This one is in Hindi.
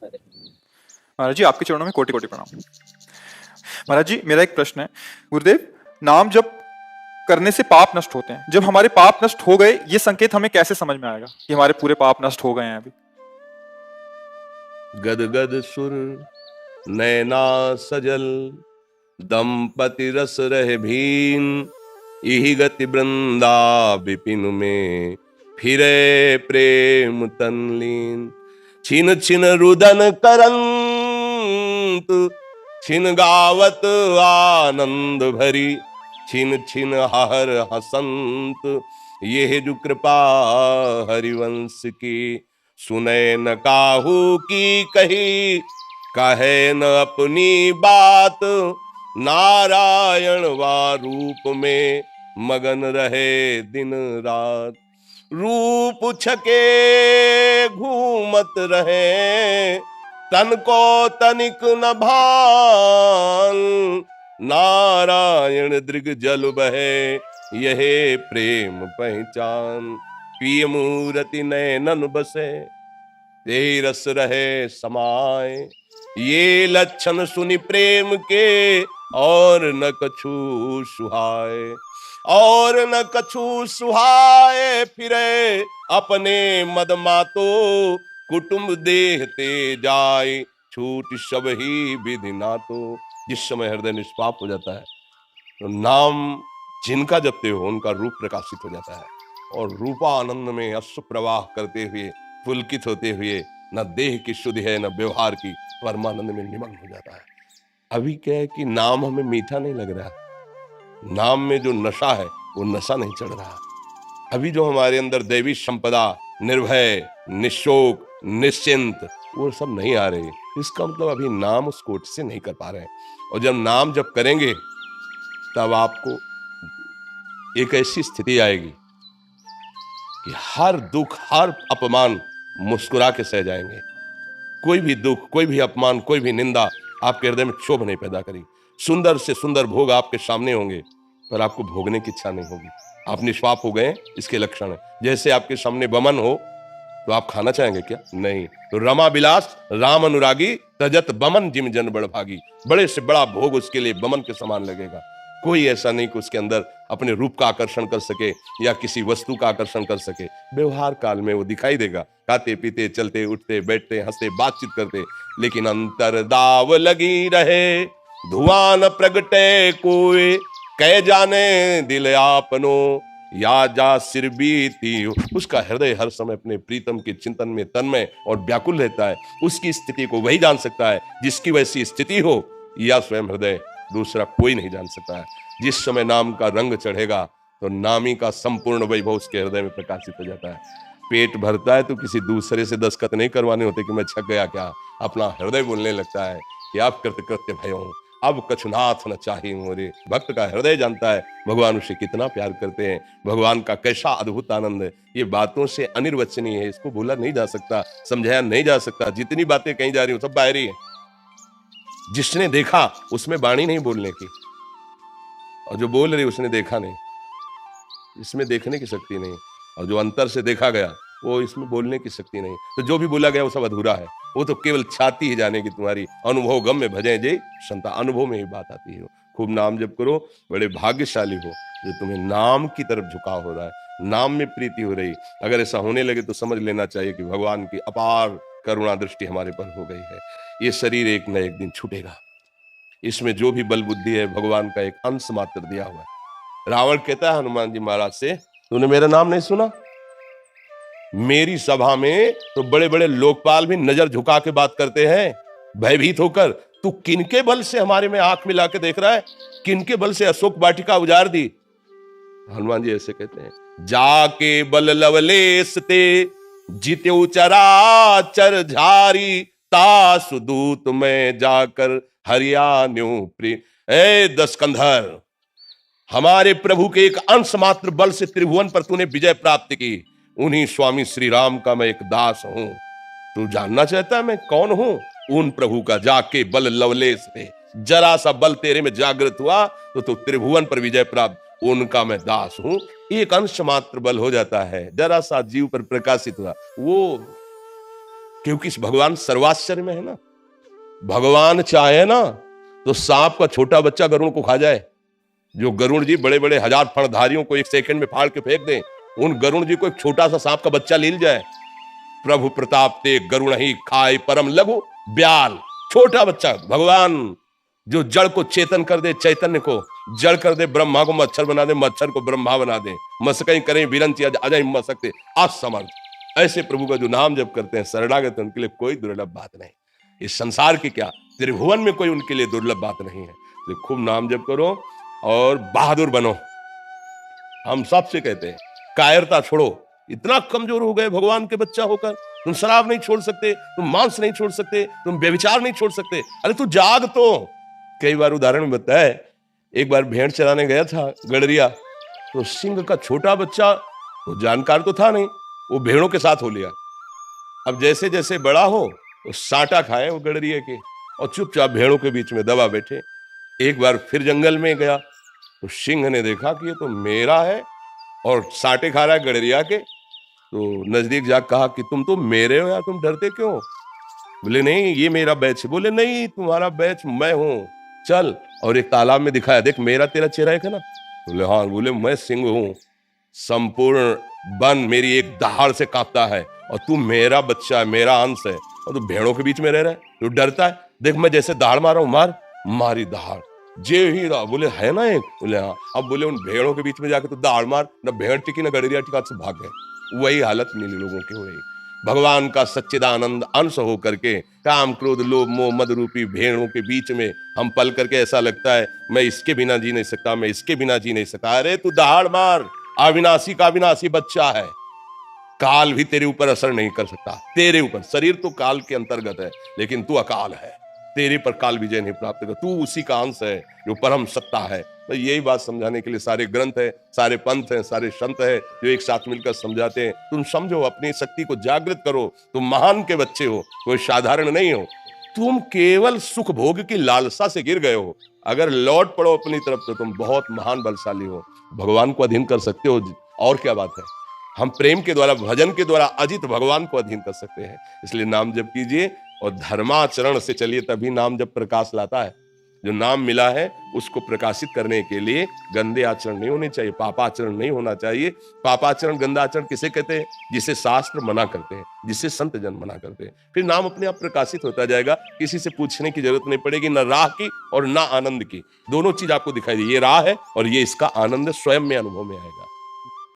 महाराज जी, आपके चरणों में कोटि कोटि प्रणाम। महाराज जी, मेरा एक प्रश्न है। गुरुदेव, नाम जप करने से पाप नष्ट होते हैं, जब हमारे पाप नष्ट हो गए, ये संकेत हमें कैसे समझ में आएगा कि हमारे पूरे पाप नष्ट हो गए हैं अभी? गद गद सुर नैना सजल, दंपति रस रहे भीन, यही गति वृंदा विपिन में, फिरे प्रेम तनलीन। छिन छिन रुदन करंत, छिन गावत आनंद भरी, छिन छिन हर हसंत, ये जो कृपा हरिवंश की, सुने न काहू की कही, कहे न अपनी बात, नारायण वा रूप में मगन रहे दिन रात। रूप छके घूमत रहे, तन को तनिक न भान, नारायण दृग जल बहे, यह प्रेम पहचान। पिय मूरति नैनन बसे, ते रस रहे समाए, ये लक्षण सुनि प्रेम के, और न कछु सुहाए, और न कछु सुहाए। फिरे अपने मद मातो, कुटुंब देहते जाए, छूट सब ही विधि नातो। जिस समय हृदय निष्पाप हो जाता है, तो नाम जिनका जपते हो उनका रूप प्रकाशित हो जाता है, और रूपानंद में अश्रु प्रवाह करते हुए, पुलकित होते हुए, न देह की शुद्धि है न व्यवहार की, परमानंद में निमग्न हो जाता है। अभी क्या है कि नाम हमें मीठा नहीं लग रहा, नाम में जो नशा है वो नशा नहीं चढ़ रहा। अभी जो हमारे अंदर दैवी संपदा, निर्भय, निशोक, निश्चिंत, वो सब नहीं आ रही। इसका मतलब अभी नाम उस कोट से नहीं कर पा रहे हैं। और जब नाम जब करेंगे, तब आपको एक ऐसी स्थिति आएगी कि हर दुख, हर अपमान मुस्कुरा के सह जाएंगे। कोई भी दुख, कोई भी अपमान, कोई भी निंदा आपके हृदय में क्षोभ नहीं पैदा करेगी। सुंदर से सुंदर भोग आपके सामने होंगे, पर आपको भोगने की इच्छा नहीं होगी। आप निष्पाप हो गए, इसके लक्षण है। जैसे आपके सामने बमन हो, तो आप खाना चाहेंगे क्या? नहीं। तो रमा बिलास राम अनुरागी, तजत बमन जिम जन बड़ भागी। बड़े से बड़ा भोग उसके लिए बमन के समान लगेगा। कोई ऐसा नहीं कि उसके अंदर अपने रूप का आकर्षण कर सके या किसी वस्तु का आकर्षण कर सके। व्यवहार काल में वो दिखाई देगा, खाते पीते, चलते उठते, बैठते, हंसते, बातचीत करते, लेकिन अंतर दाव लगी रहे, धुआं न प्रगटे कोई, कह जाने दिल आपनो, या जा सिर बीती। उसका हृदय हर समय अपने प्रीतम के चिंतन में तन्मय और व्याकुल रहता है। उसकी स्थिति को वही जान सकता है जिसकी वैसी स्थिति हो, या स्वयं हृदय, दूसरा कोई नहीं जान सकता है। जिस समय नाम का रंग चढ़ेगा, तो नामी का संपूर्ण वैभव उसके हृदय में प्रकाशित हो जाता है। पेट भरता है तो किसी दूसरे से दस्तखत नहीं करवाने होते कि मैं छक गया क्या। अपना हृदय बोलने लगता है कि आप कृत्य कृत्य भयो, अब कछुनाथ न चाहिए मोरे। भक्त का हृदय जानता है भगवान उसे कितना प्यार करते हैं, भगवान का कैसा अद्भुत आनंद है। ये बातों से अनिर्वचनीय है, इसको बोला नहीं जा सकता, समझाया नहीं जा सकता। जितनी बातें कही जा रही हो सब बाहरी है। जिसने देखा उसमें वाणी नहीं बोलने की, और जो बोल रही उसने देखा नहीं, इसमें देखने की शक्ति नहीं। और जो अंतर से देखा गया, वो इसमें बोलने की शक्ति नहीं। तो जो भी बोला गया वो सब अधूरा है। वो तो केवल छाती ही जाने की तुम्हारी अनुभव गम में भजे जय संता। अनुभव में ही बात आती है। खूब नाम जप करो, बड़े भाग्यशाली हो जो तुम्हें नाम की तरफ झुकाव हो रहा है, नाम में प्रीति हो रही। अगर ऐसा होने लगे तो समझ लेना चाहिए कि भगवान की अपार करुणा दृष्टि हमारे पर हो गई है। ये शरीर एक न एक दिन छूटेगा। इसमें जो भी बल बुद्धि है, भगवान का एक अंश मात्र दिया हुआ है। रावण कहता है हनुमान जी महाराज से, तूने मेरा नाम नहीं सुना? मेरी सभा में तो बड़े बड़े लोकपाल भी नजर झुका के बात करते हैं, भयभीत होकर। तू किनके बल से हमारे में आंख मिला के देख रहा है? किनके बल से अशोक वाटिका उजाड़ दी? हनुमान जी ऐसे कहते हैं, जाके बल लवलेश ते, जित्यो चराचर झारी, तासु दूत में जाकर हरियाण्यो प्रिय। ए दशकंधर, हमारे प्रभु के एक अंश मात्र बल से त्रिभुवन पर तूने विजय प्राप्त की। उन्हीं स्वामी श्री राम का मैं एक दास हूं। तू जानना चाहता है मैं कौन हूं? उन प्रभु का जाके बल लवलेश पे, जरा सा बल तेरे में जागृत हुआ तो तू त्रिभुवन पर विजय प्राप्त, उनका मैं दास हूं। एक अंश मात्र बल हो जाता है, जरा सा जीव पर प्रकाशित हुआ, वो क्योंकि इस भगवान सर्वाश्चर्य में है ना। भगवान चाहे ना तो सांप का छोटा बच्चा गरुड़ को खा जाए। जो गरुड़ जी बड़े बड़े हजार फणधारियों को एक सेकंड में फाड़ के फेंक दें, उन गरुड़ जी को एक छोटा सा सांप का बच्चा लील जाए। प्रभु प्रताप ते गरुण ही खाए परम लघु ब्याल। छोटा बच्चा भगवान जो जड़ को चेतन कर दे, चैतन्य को जड़ कर दे, ब्रह्मा को मच्छर बना दे, मच्छर को ब्रह्मा बना दे, मसकई करें विरंची अजय मसकते असमर्थ। ऐसे प्रभु का जो नाम जब करते हैं शरणागत, उनके लिए कोई दुर्लभ बात नहीं। इस संसार की क्या त्रिभुवन में कोई उनके लिए दुर्लभ बात नहीं है। तो खूब नाम जप करो और बहादुर बनो। हम सबसे कहते हैं कायरता छोड़ो। इतना कमजोर हो गए भगवान के बच्चा होकर। तुम शराब नहीं छोड़ सकते, तुम मांस नहीं छोड़ सकते, तुम व्यभिचार नहीं छोड़ सकते। अरे तू जाग तो। कई बार उदाहरण में बताया, एक बार भेड़ चराने गया था गडरिया, तो सिंह का छोटा बच्चा, तो जानकार तो था नहीं, वो भेड़ों के साथ हो लिया। अब जैसे जैसे बड़ा हो तो साटा खाए वो गडरिया के, और चुपचाप भेड़ों के बीच में दबा बैठे। एक बार फिर जंगल में गया तो सिंह ने देखा कि ये तो मेरा है और साटे खा रहा है गडरिया के। तो नजदीक जाकर कहा कि तुम तो मेरे हो यार, तुम डरते क्यों? बोले नहीं ये मेरा बैच है। बोले नहीं तुम्हारा बैच मैं हूं, चल। और एक तालाब में दिखाया, देख मेरा तेरा चेहरा एक है ना। बोले हाँ। बोले मैं सिंह हूं, संपूर्ण वन मेरी एक दहाड़ से कांपता है, और तू मेरा बच्चा है, मेरा अंश है, और तू भेड़ों के बीच में रह रहा है, तू डरता है। देख मैं जैसे दहाड़ मारा हूं, मार मारी दहाड़ जे ही रहा। बोले है ना एक? बोले हाँ। अब बोले उन भेड़ों के बीच में जाके तो दहाड़ मार, ना भेड़ टिकी ना गडरिया टिका, से भाग गए। वही हालत मिली लोगों की हो रही। भगवान का सच्चिदानंद अंश हो करके काम क्रोध लोभ मोह मद रूपी भेड़ों के बीच में हम पल करके ऐसा लगता है मैं इसके बिना जी नहीं सकता, मैं इसके बिना जी नहीं सकता। अरे तू दहाड़ मार, अविनाशी का अविनाशी बच्चा है। काल भी तेरे ऊपर असर नहीं कर सकता, तेरे ऊपर। शरीर तो काल के अंतर्गत है, लेकिन तू अकाल है, तेरे पर काल विजय नहीं प्राप्त कर। तू उसी का अंश है जो परम सत्ता है। तो यही बात समझाने के लिए सारे ग्रंथ है, सारे पंथ हैं, सारे संत है जो एक साथ मिलकर समझाते हैं। तुम समझो, अपनी शक्ति को जागृत करो। तुम महान के बच्चे हो, कोई साधारण नहीं हो। तुम केवल सुख भोग की लालसा से गिर गए हो। अगर लौट पड़ो अपनी तरफ तो तुम बहुत महान बलशाली हो, भगवान को अधीन कर सकते हो। और क्या बात है। हम प्रेम के द्वारा, भजन के द्वारा अजित भगवान को अधीन कर सकते हैं। इसलिए नाम जप कीजिए और धर्माचरण से चलिए, तभी नाम जप प्रकाश लाता है। जो नाम मिला है उसको प्रकाशित करने के लिए गंदे आचरण नहीं होने चाहिए, पापाचरण नहीं होना चाहिए। पापाचरण गंदा आचरण किसे कहते हैं? जिसे शास्त्र मना करते हैं, जिसे संत जन मना करते हैं। फिर नाम अपने आप प्रकाशित होता जाएगा, किसी से पूछने की जरूरत नहीं पड़ेगी, न राह की और न आनंद की। दोनों चीज आपको दिखाई दे, ये राह है और ये इसका आनंद स्वयं में अनुभव में आएगा।